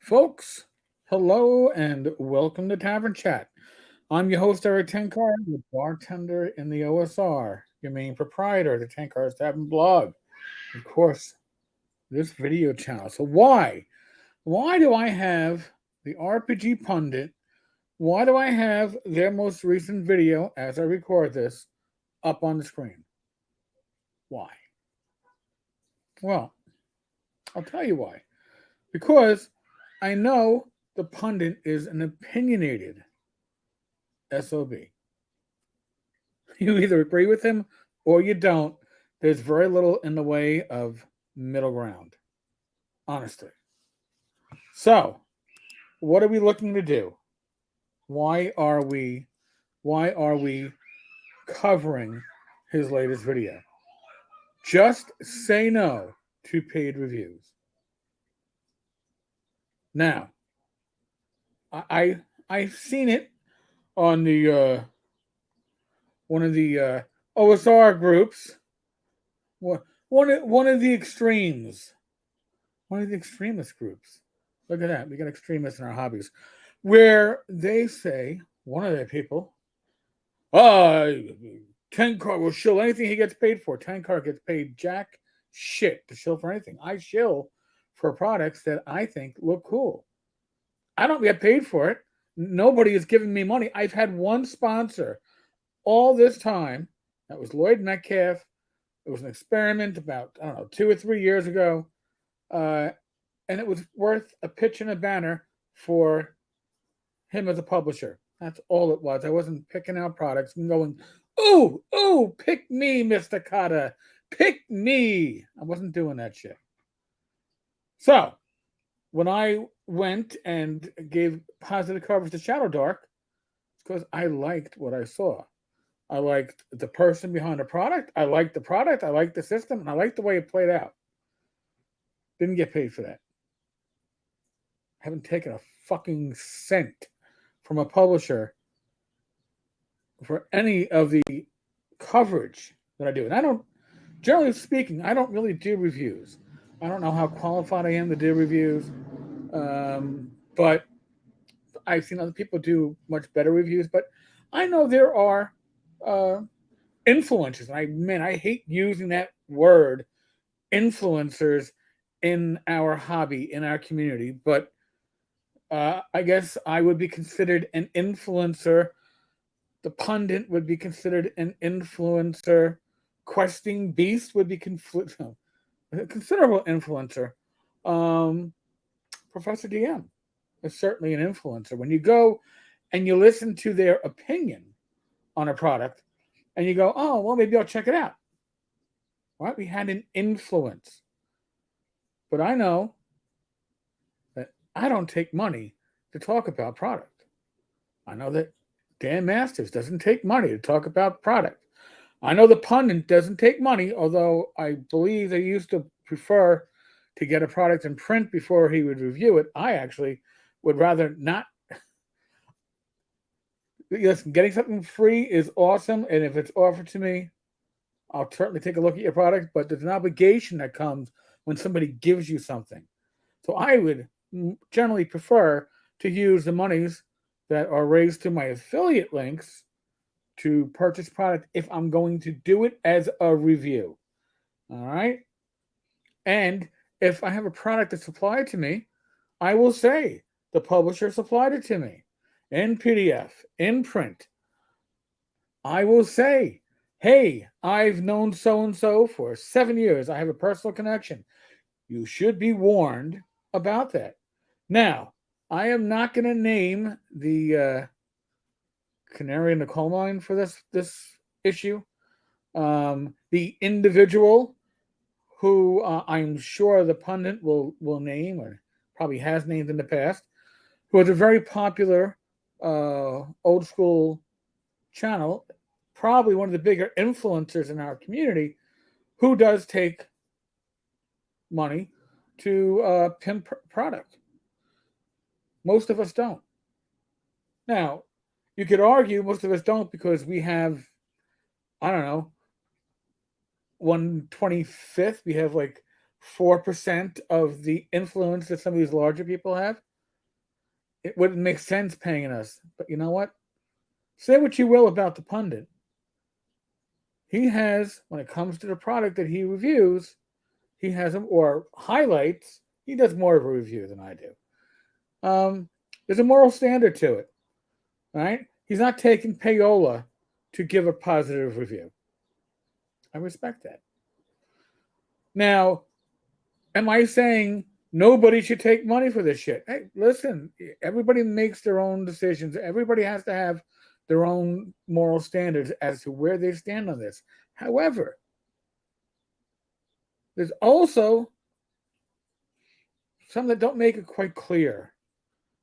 Folks, hello and welcome to Tavern Chat. I'm your host, Eric Tenkar, the bartender in the OSR, your main proprietor of the Tenkar's Tavern blog. Of course, this video channel. So why? Why do I have the RPG Pundit? Why do I have their most recent video, as I record this, up on the screen? Why? Well, I'll tell you why. Because I know the pundit is an opinionated SOB. You either agree with him or you don't. There's very little in the way of middle ground, honestly. So, what are we looking to do? Why are we why are we covering his latest video? Just say no to paid reviews. Now, I've seen it on the one of the OSR groups. One of the extremes. One of the extremist groups. Look at that. We got extremists in our hobbies. Where they say, one of their people, Tenkar will shill anything he gets paid for. Tenkar gets paid jack shit to shill for anything. I shill for products that I think look cool. I don't get paid for it. Nobody is giving me money. I've had one sponsor all this time. That was Lloyd Metcalf. It was an experiment about, 2 or 3 years ago. And it was worth a pitch and a banner for him as a publisher. That's all it was. I wasn't picking out products and going, ooh, pick me, Mr. Kata. Pick me. I wasn't doing that shit. So, when I went and gave positive coverage to Shadow Dark, it's because I liked what I saw. I liked the person behind the product. I liked the product. I liked the system. And I liked the way it played out. Didn't get paid for that. Haven't taken a fucking cent from a publisher for any of the coverage that I do. And I don't, generally speaking, I don't really do reviews. I don't know how qualified I am to do reviews, but I've seen other people do much better reviews. But I know there are influencers, and I hate using that word, influencers, in our hobby, in our community, but I guess I would be considered an influencer. The pundit would be considered an influencer. Questing Beast would be a considerable influencer. Um, Professor DM is certainly an influencer. When you go and you listen to their opinion on a product, and you go, oh, well, maybe I'll check it out. Right? We had an influence. But I know that I don't take money to talk about product. I know that Dan Masters doesn't take money to talk about product. I know the pundit doesn't take money, although I believe they used to prefer to get a product in print before he would review it. I actually would rather not. Listen, getting something free is awesome, and if it's offered to me, I'll certainly take a look at your product, but there's an obligation that comes when somebody gives you something. So I would generally prefer to use the monies that are raised through my affiliate links to purchase product if I'm going to do it as a review. All right. And if I have a product that's supplied to me, I will say the publisher supplied it to me in PDF, in print. I will say, hey, I've known so and so for 7 years. I have a personal connection. You should be warned about that. Now, I am not going to name the canary in the coal mine for this issue. The individual who I'm sure the pundit will name, or probably has named in the past, who has a very popular old school channel, probably one of the bigger influencers in our community, who does take money to pimp product. Most of us don't. Now, you could argue most of us don't because we have, I don't know, 1/25th. We have like 4% of the influence that some of these larger people have. it wouldn't make sense paying us. But you know what? Say what you will about the pundit. He has, when it comes to the product that he reviews, he has them or highlights. He does more of a review than I do. There's a moral standard to it, right? He's not taking payola to give a positive review. I respect that. Now, am I saying nobody should take money for this shit? Hey, listen, everybody makes their own decisions. Everybody has to have their own moral standards as to where they stand on this. However, there's also some that don't make it quite clear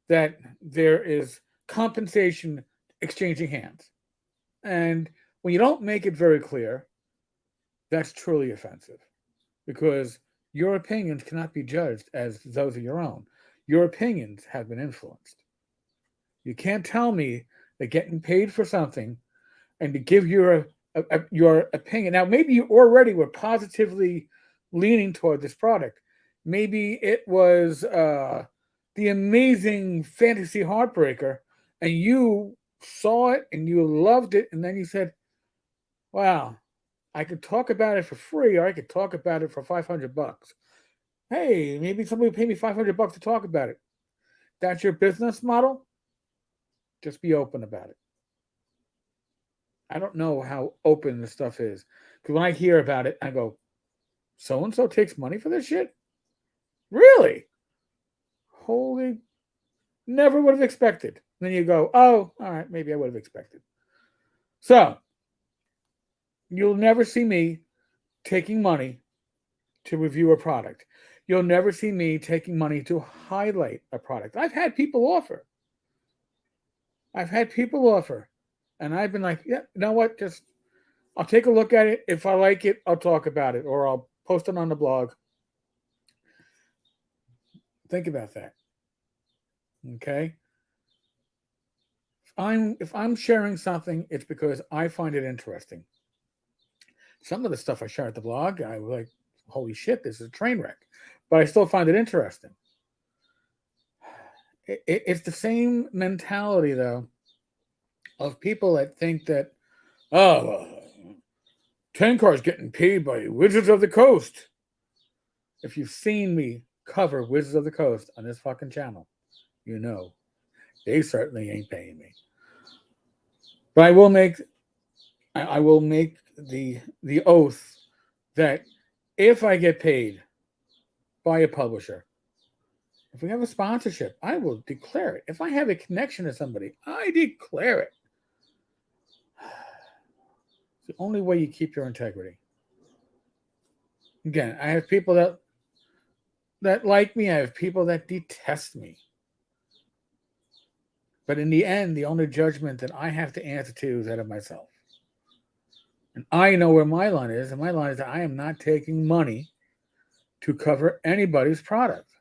that there is compensation exchanging hands. And when you don't make it very clear, that's truly offensive because your opinions cannot be judged as those of your own. Your opinions have been influenced. You can't tell me that getting paid for something and to give your opinion. Now, maybe you already were positively leaning toward this product. Maybe it was the amazing fantasy heartbreaker, and you saw it and you loved it, and then you said, "Wow, I could talk about it for free, or I could talk about it for $500. Hey, maybe somebody will pay me $500 to talk about it." That's your business model. Just be open about it. I don't know how open this stuff is because when I hear about it, I go, "So and so takes money for this shit? Really? Holy, never would have expected." And then you go, "Oh, all right, maybe I would have expected." So you'll never see me taking money to review a product. You'll never see me taking money to highlight a product. I've had people offer. And I've been like, "Yeah, you know what? Just I'll take a look at it. If I like it, I'll talk about it or I'll post it on the blog." Think about that. Okay? If I'm sharing something, it's because I find it interesting. Some of the stuff I share at the blog, I was like, "Holy shit, this is a train wreck," but I still find it interesting. It's the same mentality, though, of people that think that, oh, Tenkar's getting paid by Wizards of the Coast. If you've seen me cover Wizards of the Coast on this fucking channel, you know they certainly ain't paying me. But I will make the oath that if I get paid by a publisher, if we have a sponsorship, I will declare it. If I have a connection to somebody, I declare it. It's the only way you keep your integrity. Again, I have people that like me. I have people that detest me. But in the end, the only judgment that I have to answer to is that of myself. And I know where my line is, and my line is that I am not taking money to cover anybody's product.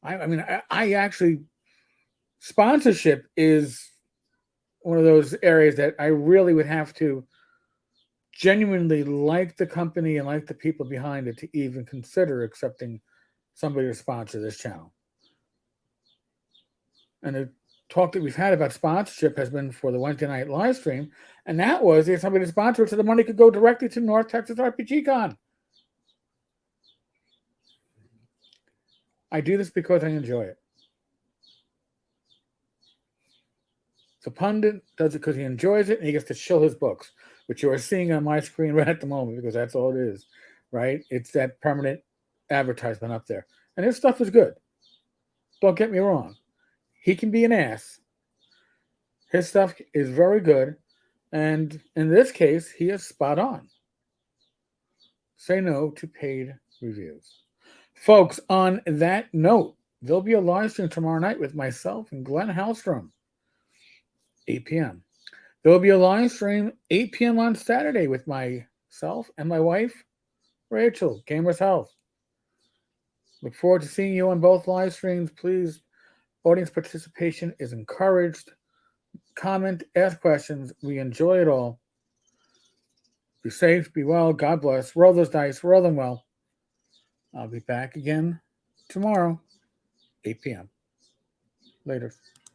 I actually, sponsorship is one of those areas that I really would have to genuinely like the company and like the people behind it to even consider accepting somebody to sponsor this channel. And the talk that we've had about sponsorship has been for the Wednesday night live stream, and that was if somebody to sponsor it so the money could go directly to North Texas RPG Con. I do this because I enjoy it. The pundit does it because he enjoys it and he gets to shill his books, which you are seeing on my screen right at the moment because that's all it is, right? It's that permanent advertisement up there. And his stuff is good. Don't get me wrong. He can be an ass. His stuff is very good. And in this case, he is spot on. Say no to paid reviews. Folks, on that note, there'll be a live stream tomorrow night with myself and Glenn Hallstrom, 8 p.m. There will be a live stream 8 p.m. on Saturday with myself and my wife, Rachel, Gamers Health. Look forward to seeing you on both live streams. Please, audience participation is encouraged. Comment, ask questions. We enjoy it all. Be safe, be well, God bless. Roll those dice, roll them well. I'll be back again tomorrow, 8 p.m. Later.